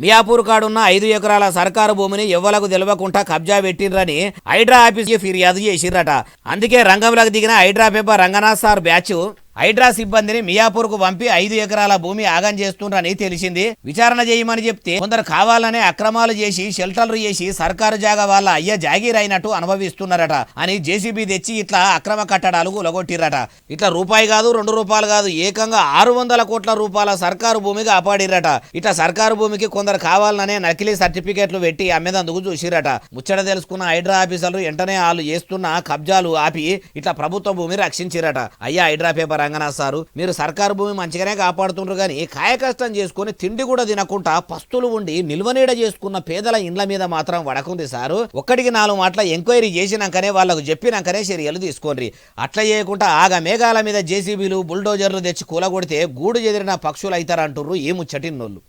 మియాపూర్ కాడున్న 5 ఎకరాల సర్కారు భూమిని ఎవ్వలకు తెలవకుండా కబ్జా పెట్టిండ్రని హైడ్రా ఆఫీస్కి ఫిర్యాదు చేసిర్రట. అందుకే రంగంలోకి దిగిన Hydraa paper Ranganath sir batch Hydraa సిబ్బందిని మియాపూర్కు పంపి 5 ఎకరాల భూమి ఆగం చేస్తుండ్రని తెలిసింది. విచారణ చేయమని చెప్తే కొందరు కావాలనే అక్రమాలు చేసి షెల్టర్లు చేసి సర్కారు జాగా వాళ్ళ అయ్య జాగీర్ అయినట్టు అనుభవిస్తున్నారట అని జేసీబీ తెచ్చి ఇట్లా అక్రమ కట్టడాలు కూలగొట్టిరట. ఇట్లా రూపాయి కాదు 2 రూపాయలు కాదు ఏకంగా 600 కోట్ల రూపాయల సర్కారు భూమికి అపాడిరట. ఇట్లా సర్కారు భూమికి కొందరు కావాలనే నకిలీ సర్టిఫికేట్లు పెట్టి అమ్మేదందుకు చూసిరట. ముచ్చట తెలుసుకున్న హైడ్రా ఆఫీసర్లు వెంటనే వాళ్ళు చేస్తున్న కబ్జాలు ఆపి ఇట్లా ప్రభుత్వ భూమి రక్షించిరట. అయ్యా హైడ్రా పేపర్ రంగనాథ్ సారు, మీరు సర్కారు భూమి మంచిగానే కాపాడుతుండ్రు కానీ కాయకష్టం చేసుకుని తిండి కూడా తినకుండా పస్తులు ఉండి నిల్వనీడ చేసుకున్న పేదల ఇండ్ల మీద మాత్రం వడకుంది సారు. ఒక్కడికి 4 మాటల ఎంక్వైరీ చేసినాకనే వాళ్ళకు చెప్పినాకనే చర్యలు తీసుకోండి. అట్లా చేయకుండా ఆగ మేఘాల మీద జేసీబీలు బుల్డోజర్లు తెచ్చి కూలగొడితే గూడు చెదిరిన పక్షులు అవుతారంటుర్రు ఈ ముచ్చటిన్నోళ్ళు.